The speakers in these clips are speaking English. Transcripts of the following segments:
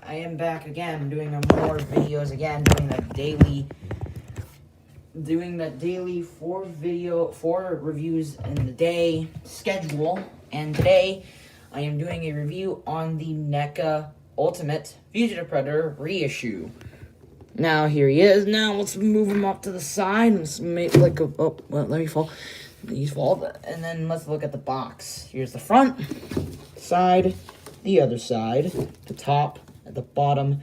I am back again, doing more videos again, doing that daily four reviews in the day schedule. And today, I am doing a review on the Neca Ultimate Fugitive Predator reissue. Now here he is. Now let's move him up to the side. Let's make like a let me fall. These fall, and then let's look at the box. Here's the front, side, the other side, the top, at the bottom,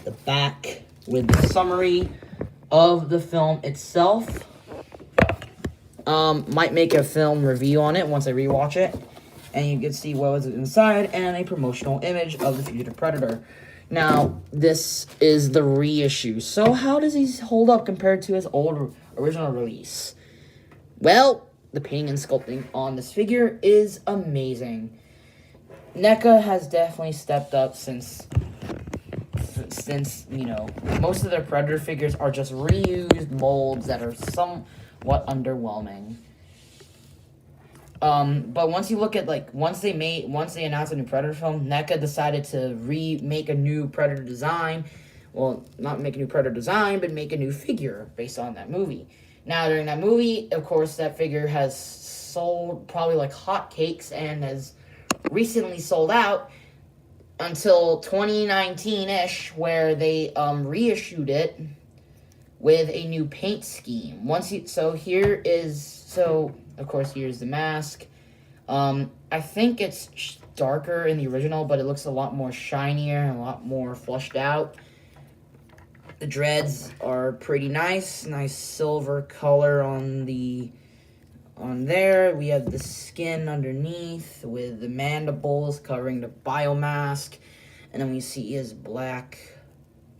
the back, with the summary of the film itself. Might make a film review on it once I rewatch it, and you can see what was inside, and a promotional image of the Fugitive Predator. Now, this is the reissue. So how does he hold up compared to his old original release? Well, the painting and sculpting on this figure is amazing. Neca has definitely stepped up since you know, most of their Predator figures are just reused molds that are somewhat underwhelming. But once you look at, like, once they announced a new Predator film, Neca decided to remake a new Predator design. Well, not make a new Predator design, but make a new figure based on that movie. Now, during that movie, of course, that figure has sold probably like hotcakes and has recently sold out until 2019-ish, where they reissued it with a new paint scheme. Of course, here's the mask. I think it's darker in the original, but it looks a lot more shinier and a lot more fleshed out. The dreads are pretty nice silver color on there. We have the skin underneath with the mandibles covering the biomask, and then we see his black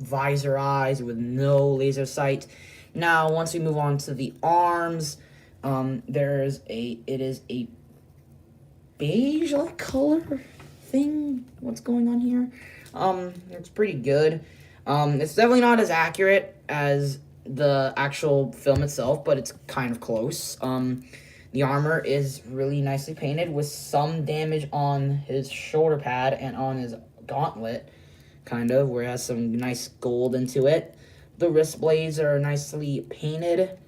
visor eyes with no laser sight. Now, once we move on to the arms, it is a beige-like color thing. What's going on here? It's pretty good. It's definitely not as accurate as the actual film itself, but it's kind of close. The armor is really nicely painted with some damage on his shoulder pad and on his gauntlet, kind of, where it has some nice gold into it. The wrist blades are nicely painted,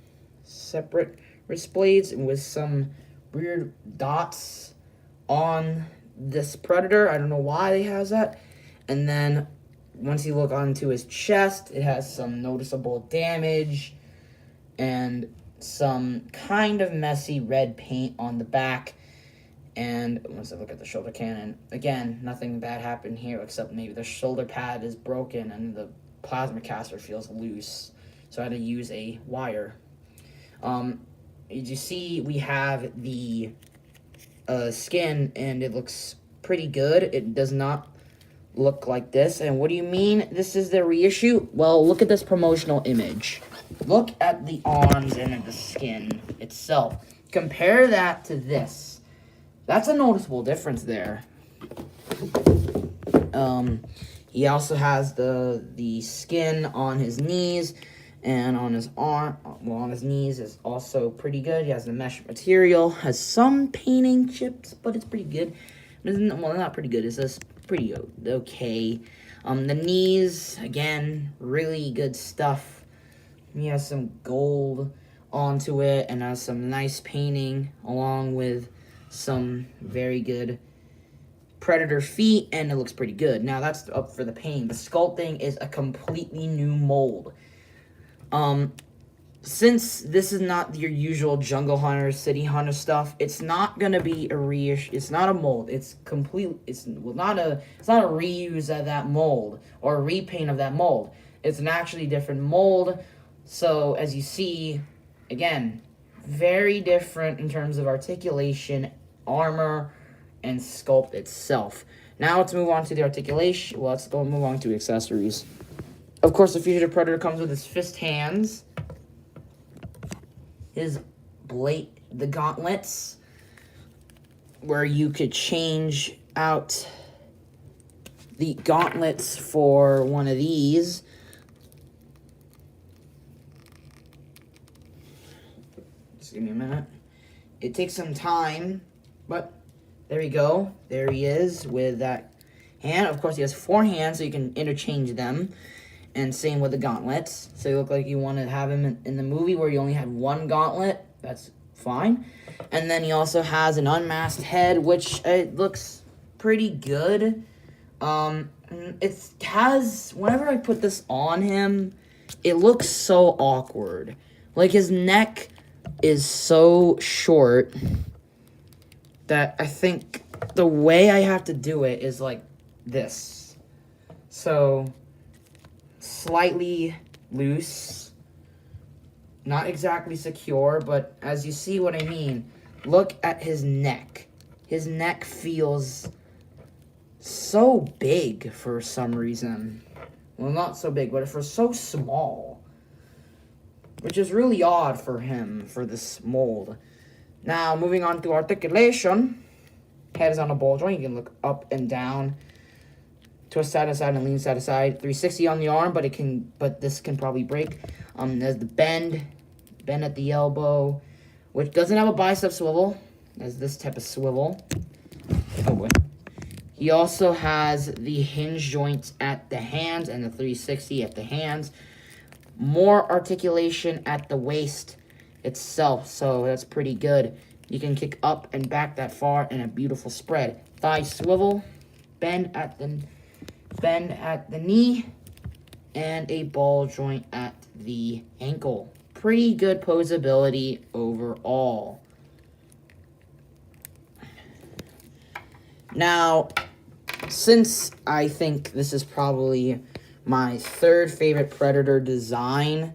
separate wrist blades, with some weird dots on this Predator. I don't know why they has that. And then once you look onto his chest, it has some noticeable damage and some kind of messy red paint on the back. And once I look at the shoulder cannon, again, nothing bad happened here except maybe the shoulder pad is broken and the plasma caster feels loose, so I had to use a wire. As you see, we have the skin, and it looks pretty good. It does not look like this. And what do you mean this is the reissue? Well, look at this promotional image. Look at the arms and the skin itself. Compare that to this. That's a noticeable difference there. He also has the skin on his knees and on his arm. Well, on his knees is also pretty good. He has the mesh material. Has some painting chips, but it's pretty good. Well, not pretty good. It's just pretty okay. The knees, again, really good stuff. He has some gold onto it and has some nice painting along with some very good Predator feet, and it looks pretty good. Now, that's up for the paint. The sculpting is a completely new mold. Since this is not your usual Jungle Hunter, City Hunter stuff, it's not gonna be a reissue. It's not a mold. It's complete. It's not a reuse of that mold or a repaint of that mold. It's an actually different mold. So as you see, again, very different in terms of articulation, armor, and sculpt itself. Now let's move on to the articulation. Well, let's move on to accessories. Of course, the Fugitive Predator comes with his fist hands, his the gauntlets, where you could change out the gauntlets for one of these. Just give me a minute. It takes some time, but there we go. There he is with that hand. Of course, he has 4 hands, so you can interchange them. And same with the gauntlets. So you look like you want to have him in the movie where you only had 1 gauntlet. That's fine. And then he also has an unmasked head, which it looks pretty good. It has, whenever I put this on him, it looks so awkward. Like, his neck is so short that I think the way I have to do it is like this. So, slightly loose. Not exactly secure, but as you see what I mean, look at his neck. His neck feels so big for some reason. Well, not so big, but for so small. Which is really odd for him, for this mold. Now, moving on to articulation. Head is on a ball joint. You can look up and down. Twist side to side and lean side to side. 360 on the arm, but this can probably break. There's the bend at the elbow, which doesn't have a bicep swivel. There's this type of swivel. Oh boy. He also has the hinge joints at the hands and the 360 at the hands. More articulation at the waist itself, so that's pretty good. You can kick up and back that far in a beautiful spread. Thigh swivel, bend at the knee, and a ball joint at the ankle. Pretty good posability overall. Now, since I think this is probably my 3rd favorite Predator design,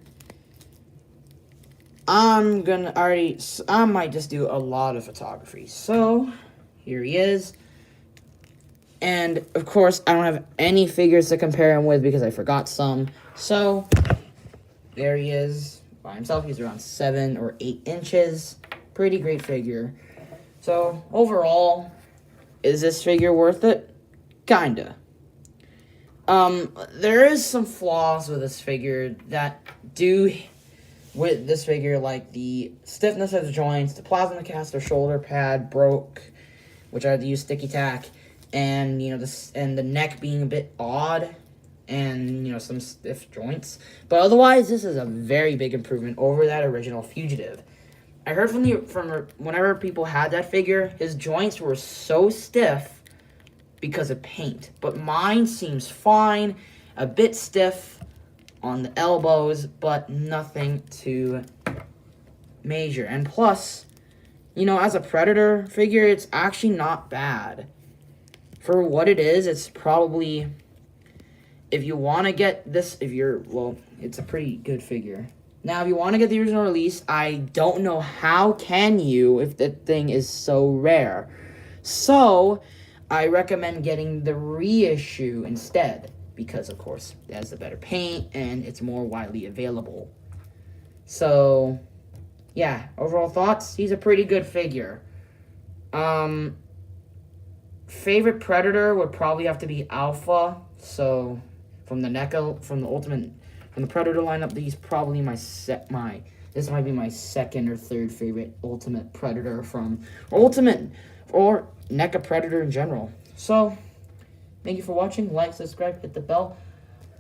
I might just do a lot of photography. So, here he is. And, of course, I don't have any figures to compare him with because I forgot some. So, there he is by himself. He's around 7 or 8 inches. Pretty great figure. So, overall, is this figure worth it? Kinda. There is some flaws with this figure that with this figure, like the stiffness of the joints, the plasma caster shoulder pad broke, which I had to use sticky tack, and the neck being a bit odd, and some stiff joints. But otherwise, this is a very big improvement over that original Fugitive. I heard from whenever people had that figure, his joints were so stiff because of paint, but mine seems fine, a bit stiff on the elbows, but nothing too major. And plus, as a Predator figure, it's actually not bad. For what it is, it's probably, if you want to get this, it's a pretty good figure. Now, if you want to get the original release, I don't know how can you if the thing is so rare. So, I recommend getting the reissue instead, because, of course, it has the better paint, and it's more widely available. So, yeah, overall thoughts? He's a pretty good figure. Favorite Predator would probably have to be Alpha. So, from the Neca, from the Predator lineup, this might be my 2nd or 3rd favorite Ultimate Predator or Neca Predator in general. So, thank you for watching. Like, subscribe, hit the bell.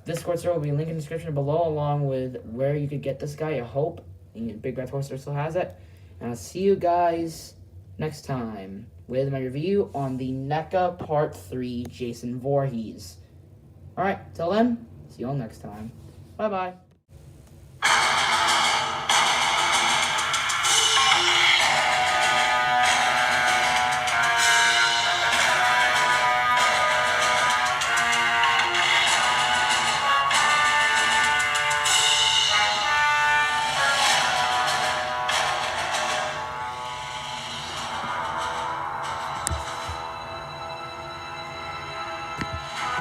Discord server will be linked in the description below, along with where you could get this guy. I hope Big Red Toaster still has it. And I'll see you guys next time with my review on the Neca Part 3 Jason Voorhees. Alright, till then, see you all next time. Bye-bye.